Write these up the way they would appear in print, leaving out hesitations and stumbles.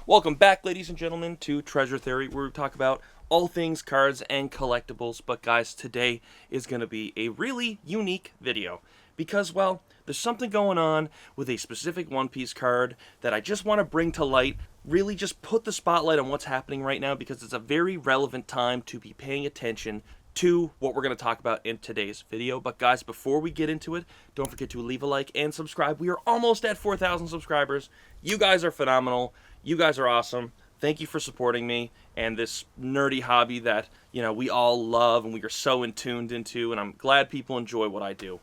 Welcome back, ladies and gentlemen, to Treasure Theory, where we talk about all things cards and collectibles. But guys, today is going to be a really unique video because, well, there's something going on with a specific One Piece card that I just want to bring to light, really just put the spotlight on what's happening right now because it's a very relevant time to be paying attention to what we're going to talk about in today's video. But guys, before we get into it, don't forget to leave a like and subscribe. We are almost at 4,000 subscribers. You guys are phenomenal. You guys are awesome. Thank you for supporting me and this nerdy hobby that, you know, we all love and we are so tuned into, and I'm glad people enjoy what I do.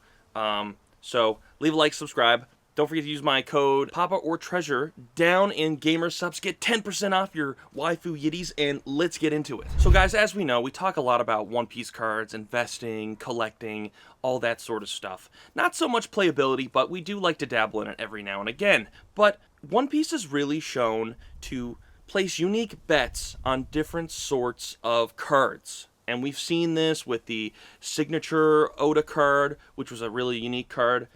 So leave a like, subscribe. Don't forget to use my code Papa or Treasure down in Gamer Subs. Get 10% off your waifu yitties, and let's get into it. So guys, as we know, we talk a lot about One Piece cards, investing, collecting, all that sort of stuff. Not so much playability, but we do like to dabble in it every now and again. But One Piece is really shown to place unique bets on different sorts of cards. And we've seen this with the signature Oda card, which was a really unique card.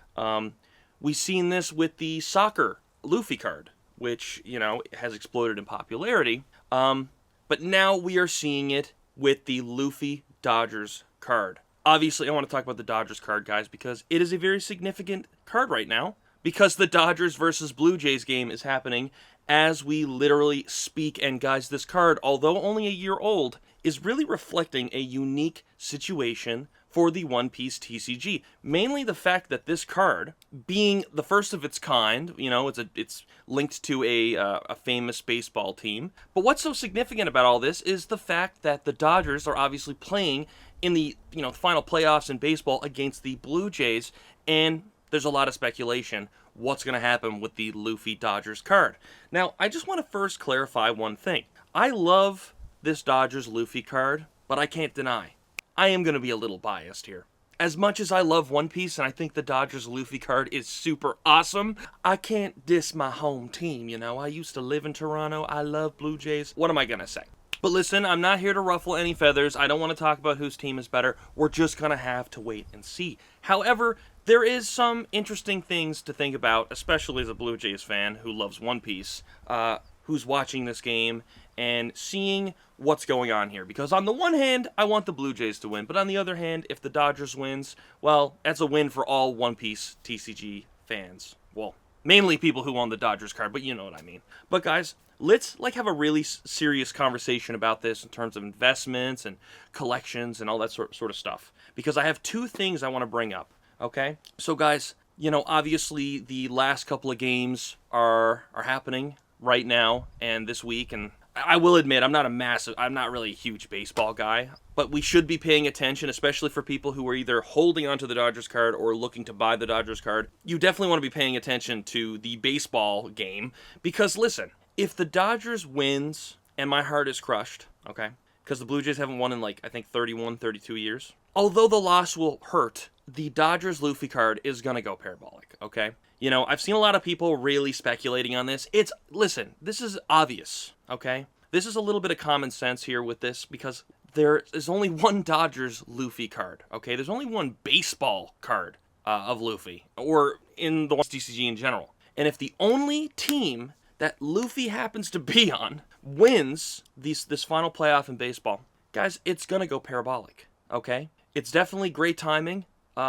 We've seen this with the soccer Luffy card, which, you know, has exploded in popularity. But now we are seeing it with the Luffy Dodgers card. Obviously, I want to talk about the Dodgers card, guys, because it is a very significant card right now, because the Dodgers versus Blue Jays game is happening as we literally speak. And guys, this card, although only a year old, is really reflecting a unique situation for the One Piece TCG. Mainly the fact that this card, being the first of its kind, you know, it's linked to a famous baseball team. But what's so significant about all this is the fact that the Dodgers are obviously playing in the, you know, final playoffs in baseball against the Blue Jays, and there's a lot of speculation what's going to happen with the Luffy Dodgers card. Now, I just want to first clarify one thing. I love this Dodgers Luffy card, but I can't deny I am going to be a little biased here. As much as I love One Piece and I think the Dodgers Luffy card is super awesome, I can't diss my home team, you know. I used to live in Toronto. I love Blue Jays. What am I going to say? But listen, I'm not here to ruffle any feathers. I don't want to talk about whose team is better. We're just going to have to wait and see. However, there is some interesting things to think about, especially as a Blue Jays fan who loves One Piece, who's watching this game and seeing what's going on here. Because on the one hand, I want the Blue Jays to win. But on the other hand, if the Dodgers wins, well, that's a win for all One Piece TCG fans. Well, mainly people who own the Dodgers card, but you know what I mean. But guys, let's have a really serious conversation about this in terms of investments and collections and all that sort of stuff. Because I have two things I want to bring up, okay? So guys, you know, obviously the last couple of games are happening right now and this week, and I will admit I'm not really a huge baseball guy, but we should be paying attention, especially for people who are either holding onto the Dodgers card or looking to buy the Dodgers card. You definitely want to be paying attention to the baseball game, because listen, if the Dodgers wins, and my heart is crushed, okay, because the Blue Jays haven't won in like, I think 31, 32 years, although the loss will hurt, the Dodgers Luffy card is going to go parabolic, okay? You know, I've seen a lot of people really speculating on this. Listen, this is obvious, okay? This is a little bit of common sense here with this, because there is only one Dodgers Luffy card, okay? There's only one baseball card of Luffy, or in the One Piece TCG in general. And if the only team that Luffy happens to be on wins this final playoff in baseball, guys, it's going to go parabolic, okay? It's definitely great timing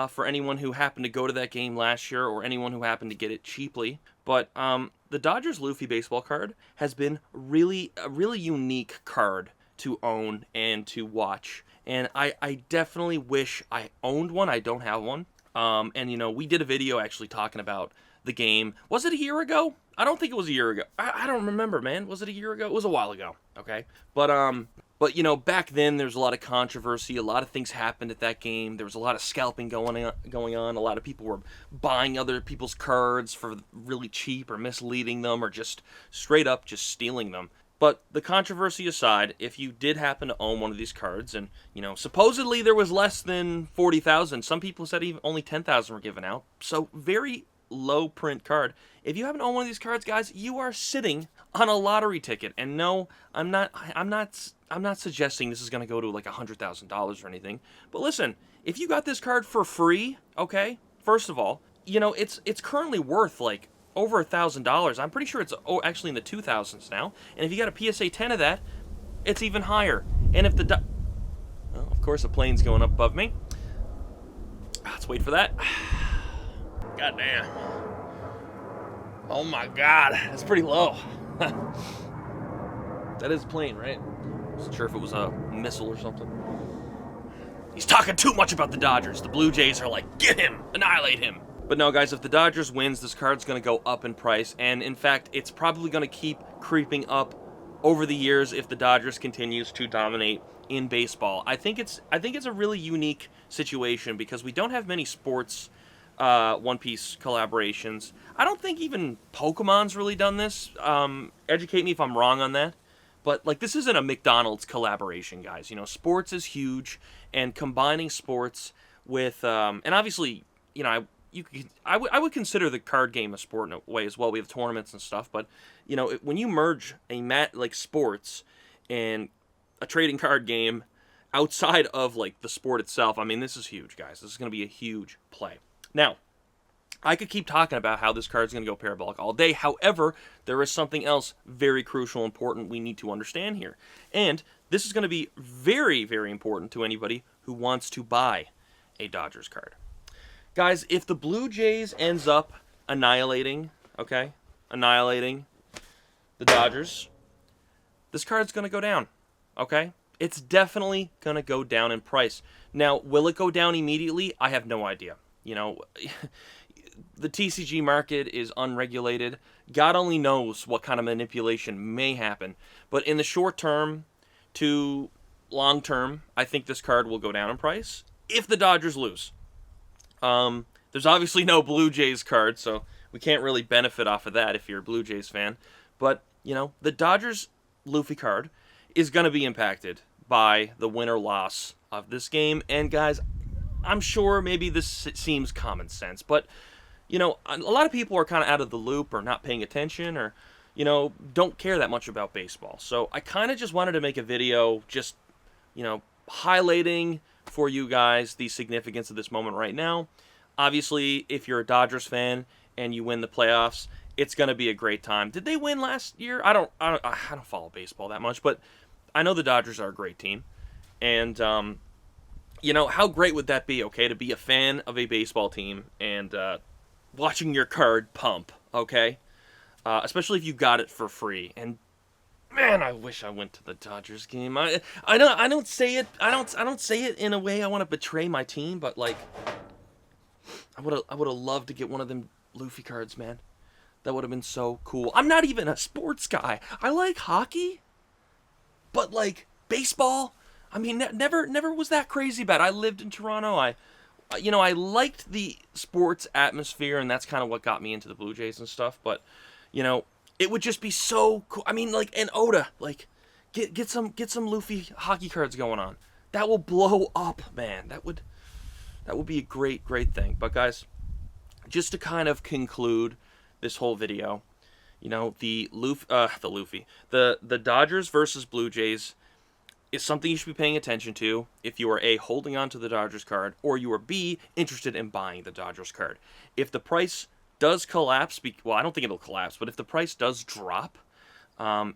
for anyone who happened to go to that game last year or anyone who happened to get it cheaply. But the Dodgers Luffy baseball card has been a really unique card to own and to watch. And I definitely wish I owned one. I don't have one. And, you know, we did a video actually talking about the game. Was it a year ago? I don't think it was a year ago. I don't remember, man. Was it a year ago? It was a while ago, okay? But, you know, back then there was a lot of controversy. A lot of things happened at that game. There was a lot of scalping going on. A lot of people were buying other people's cards for really cheap or misleading them or just straight up just stealing them. But the controversy aside, if you did happen to own one of these cards, and, you know, supposedly there was less than 40,000. Some people said even only 10,000 were given out. So very low print card. If you haven't owned one of these cards, guys, you are sitting on a lottery ticket. And no, I'm not suggesting this is going to go to like $100,000 or anything. But listen, if you got this card for free, okay, first of all, you know, it's currently worth like over $1,000. I'm pretty sure it's actually in the 2,000s now. And if you got a PSA 10 of that, it's even higher. And if the well, of course, a plane's going up above me. Let's wait for that. God damn. Oh my God, that's pretty low. That is a plane, right? Wasn't sure if it was a missile or something. He's talking too much about the Dodgers. The Blue Jays are like, get him, annihilate him. But no, guys, if the Dodgers wins, this card's going to go up in price. And in fact, it's probably going to keep creeping up over the years if the Dodgers continues to dominate in baseball. I think it's a really unique situation because we don't have many sports One Piece collaborations. I don't think even Pokemon's really done this. Educate me if I'm wrong on that. But like, this isn't a McDonald's collaboration, guys. You know, sports is huge, and combining sports with and obviously, you know, I would consider the card game a sport in a way as well. We have tournaments and stuff, but you know, when you merge like sports and a trading card game outside of like the sport itself, I mean, this is huge, guys. This is going to be a huge play. Now, I could keep talking about how this card's going to go parabolic all day. However, there is something else very crucial, important we need to understand here. And this is going to be very, very important to anybody who wants to buy a Dodgers card. Guys, if the Blue Jays ends up annihilating the Dodgers, this card's going to go down, okay? It's definitely going to go down in price. Now, will it go down immediately? I have no idea. You know, the TCG market is unregulated. God only knows what kind of manipulation may happen. But in the short term to long term, I think this card will go down in price if the Dodgers lose. There's obviously no Blue Jays card, so we can't really benefit off of that if you're a Blue Jays fan. But, you know, the Dodgers Luffy card is going to be impacted by the win or loss of this game. And, guys, I'm sure maybe this seems common sense, but, you know, a lot of people are kind of out of the loop or not paying attention or, you know, don't care that much about baseball. So I kind of just wanted to make a video just, you know, highlighting for you guys the significance of this moment right now. Obviously, if you're a Dodgers fan and you win the playoffs, it's going to be a great time. Did they win last year? I don't follow baseball that much, but I know the Dodgers are a great team. And you know, how great would that be, okay, to be a fan of a baseball team and watching your card pump, okay? Especially if you got it for free. And man, I wish I went to the Dodgers game. I don't say it in a way I want to betray my team, but like I would have loved to get one of them Luffy cards, man. That would have been so cool. I'm not even a sports guy. I like hockey, but like baseball, I mean, never was that crazy bad. I lived in Toronto. I liked the sports atmosphere, and that's kind of what got me into the Blue Jays and stuff. But, you know, it would just be so cool. I mean, like, and Oda, like, get some Luffy hockey cards going on. That will blow up, man. That would be a great thing. But guys, just to kind of conclude this whole video, you know, the Dodgers versus Blue Jays is something you should be paying attention to if you are A, holding on to the Dodgers card, or you are B, interested in buying the Dodgers card. If the price does collapse, well, I don't think it'll collapse, but if the price does drop,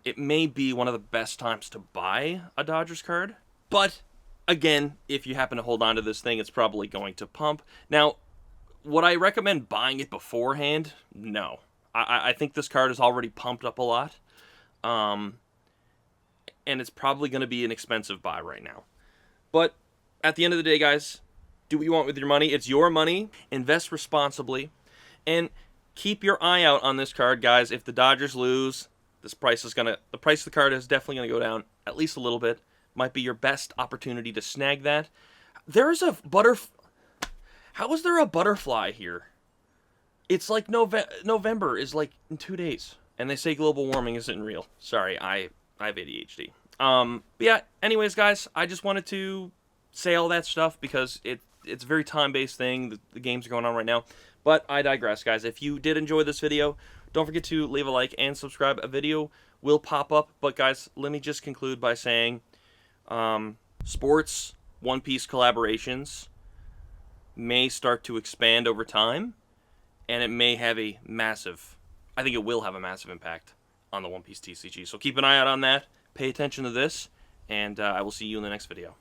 it may be one of the best times to buy a Dodgers card. But again, if you happen to hold on to this thing, it's probably going to pump. Now, would I recommend buying it beforehand? No. I think this card is already pumped up a lot. And it's probably going to be an expensive buy right now. But at the end of the day, guys, do what you want with your money. It's your money. Invest responsibly. And keep your eye out on this card, guys. If the Dodgers lose, the price of the card is definitely going to go down at least a little bit. Might be your best opportunity to snag that. There's a How is there a butterfly here? It's like November is like in 2 days. And they say global warming isn't real. Sorry, I have ADHD. But yeah, anyways, guys, I just wanted to say all that stuff because it's a very time-based thing. The games are going on right now. But I digress, guys. If you did enjoy this video, don't forget to leave a like and subscribe. A video will pop up. But, guys, let me just conclude by saying sports One Piece collaborations may start to expand over time, and it may have a massive, I think it will have a massive impact on the One Piece TCG. So keep an eye out on that. Pay attention to this, and I will see you in the next video.